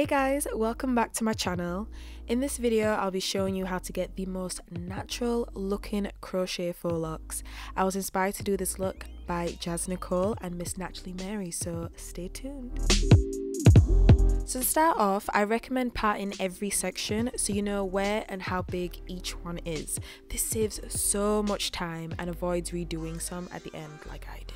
guys, welcome back to my channel. In this video I'll be showing you how to get the most natural looking crochet faux locks. I was inspired to do this look by Jazz Nicole and Miss Naturally Mary, so stay tuned. So to start off, I recommend parting every section so you know where and how big each one is. This saves so much time and avoids redoing some at the end like I did.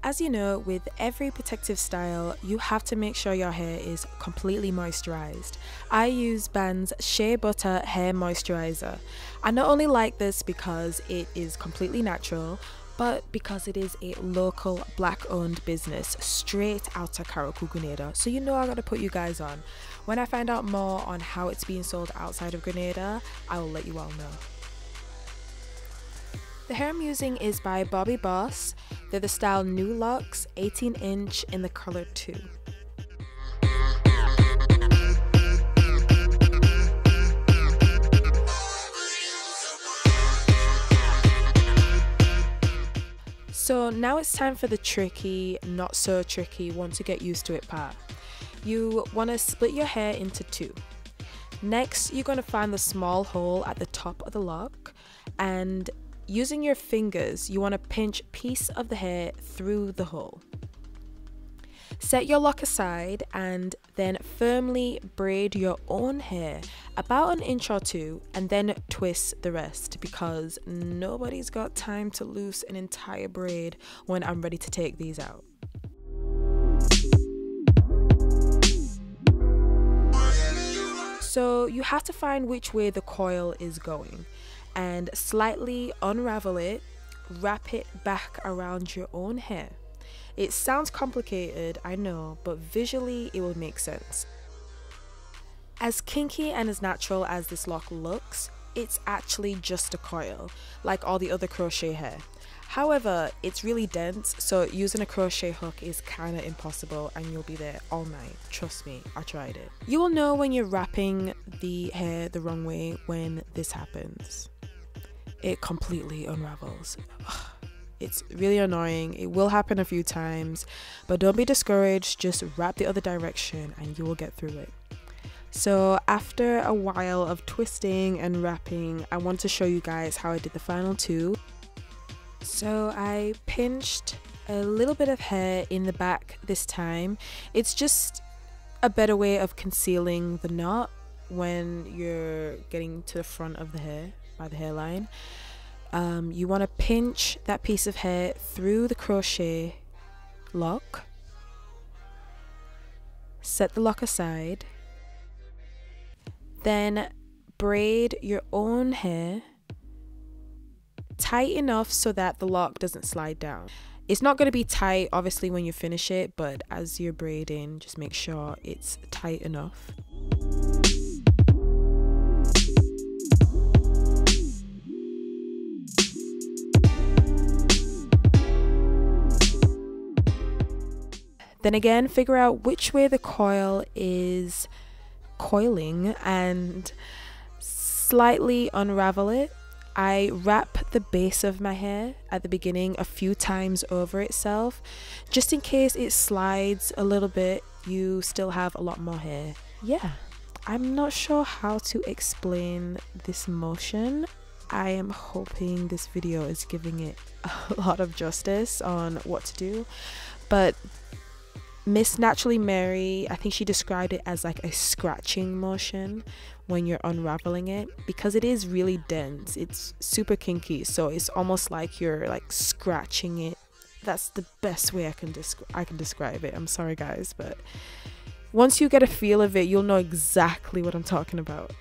As you know, with every protective style, you have to make sure your hair is completely moisturized. I use Band's Shea Butter Hair Moisturizer. I not only like this because it is completely natural, but because it is a local black owned business straight out of Karakou, Grenada. So you know I gotta put you guys on. When I find out more on how it's being sold outside of Grenada, I will let you all know. The hair I'm using is by Bobbi Boss. They're the style New Locks, 18 inch in the color 2. So now it's time for the tricky, not so tricky, want to get used to it part. You want to split your hair into 2. Next, you're going to find the small hole at the top of the lock, and using your fingers, you want to pinch a piece of the hair through the hole. Set your lock aside and then firmly braid your own hair about an inch or 2 and then twist the rest, because nobody's got time to loose an entire braid when I'm ready to take these out. So you have to find which way the coil is going and slightly unravel it, wrap it back around your own hair. It sounds complicated, I know, but visually it will make sense. As kinky and as natural as this lock looks, it's actually just a coil, like all the other crochet hair. However, it's really dense, so using a crochet hook is kinda impossible and you'll be there all night. Trust me, I tried it. You will know when you're wrapping the hair the wrong way when this happens. It completely unravels. It's really annoying. It will happen a few times, but don't be discouraged. Just wrap the other direction and you will get through it. So after a while of twisting and wrapping, I want to show you guys how I did the final 2. So I pinched a little bit of hair in the back this time. It's just a better way of concealing the knot when you're getting to the front of the hair by the hairline. You want to pinch that piece of hair through the crochet lock, set the lock aside, then braid your own hair tight enough so that the lock doesn't slide down. It's not going to be tight obviously when you finish it, but as you're braiding, just make sure it's tight enough. Then again, figure out which way the coil is coiling and slightly unravel it. I wrap the base of my hair at the beginning a few times over itself, just in case it slides a little bit, you still have a lot more hair. Yeah, I'm not sure how to explain this motion. I am hoping this video is giving it a lot of justice on what to do, but Miss Naturally Mary, I think she described it as like a scratching motion when you're unraveling it, because it is really dense. It's super kinky, so it's almost like you're like scratching it. That's the best way I can describe it. I'm sorry guys, but once you get a feel of it, you'll know exactly what I'm talking about.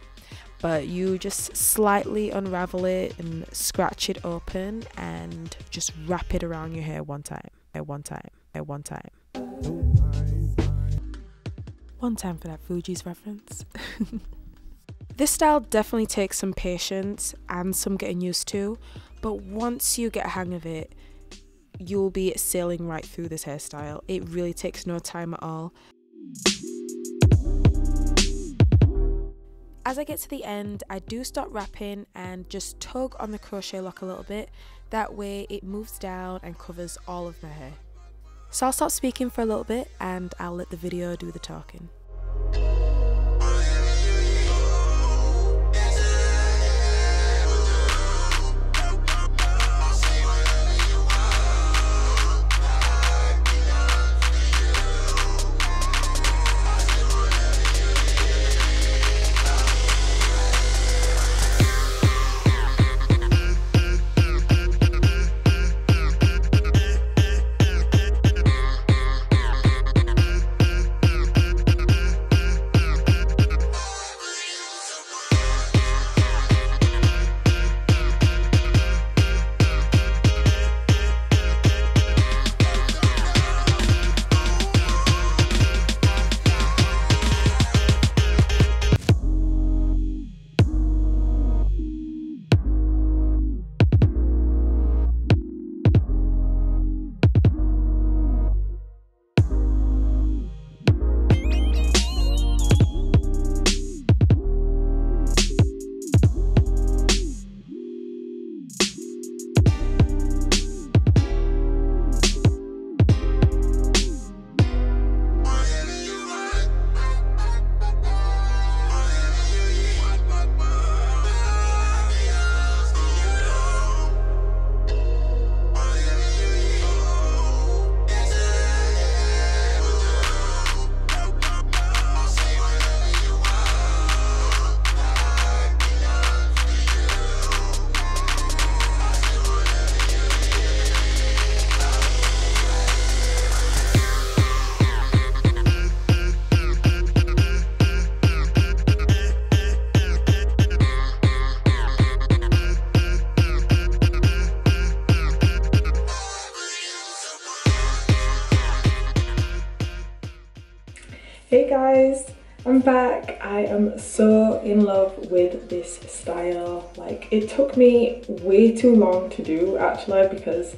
But you just slightly unravel it and scratch it open and just wrap it around your hair one time. One time for that Fugees reference. This style definitely takes some patience and some getting used to, but once you get a hang of it, you'll be sailing right through this hairstyle. It really takes no time at all. As I get to the end, I do stop wrapping and just tug on the crochet lock a little bit. That way it moves down and covers all of my hair. So I'll stop speaking for a little bit and I'll let the video do the talking. I'm back. I am so in love with this style. Like, it took me way too long to do actually, because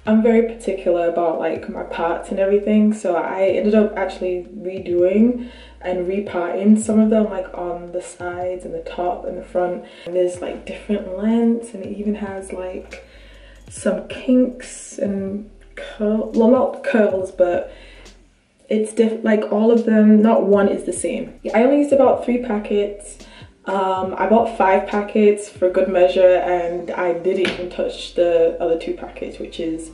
I'm very particular about like my parts and everything, so I ended up actually redoing and reparting some of them, like on the sides and the top and the front. And there's like different lengths, and it even has like some kinks and well, not curls, but it's like all of them, not one is the same. I only used about 3 packets. I bought 5 packets for good measure, and I didn't even touch the other 2 packets, which is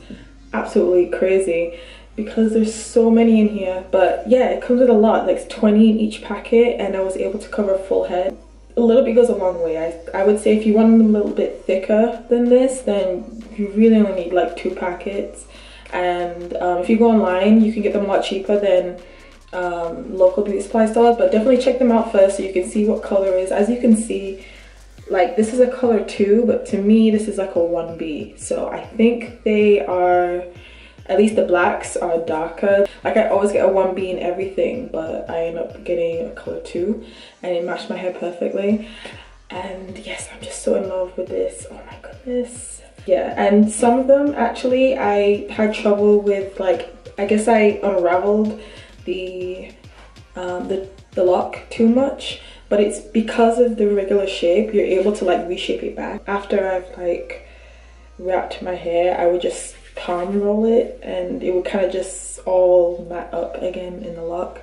absolutely crazy because there's so many in here. But yeah, it comes with a lot, like 20 in each packet, and I was able to cover a full head. A little bit goes a long way. I would say if you want them a little bit thicker than this, then you really only need like 2 packets. And if you go online, you can get them a lot cheaper than local beauty supply stores, but definitely check them out first so you can see what color is. As you can see, like this is a color 2, but to me this is like a 1B, so I think they are, at least the blacks are darker. Like I always get a 1B in everything, but I end up getting a color 2 and it matched my hair perfectly. And yes, I'm just so in love with this. Oh my goodness. Yeah, and some of them actually I had trouble with, like I guess I unraveled the lock too much, but it's because of the regular shape, you're able to like reshape it back. After I've like wrapped my hair, I would just palm roll it and it would kind of just all mat up again in the lock,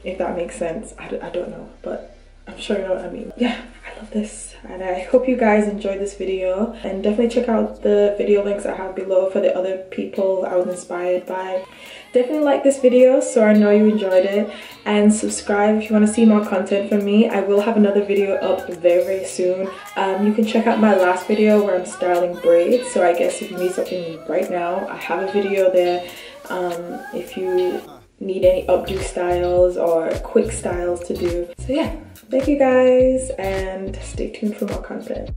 if that makes sense. I don't know, but I'm sure you know what I mean. Yeah, I love this, and I hope you guys enjoyed this video, and definitely check out the video links I have below for the other people I was inspired by. Definitely like this video so I know you enjoyed it, and subscribe if you want to see more content from me. I will have another video up very soon. You can check out my last video where I'm styling braids, so I guess if you need something right now, I have a video there. If you need any updo styles or quick styles to do. So yeah, thank you guys, and stay tuned for more content.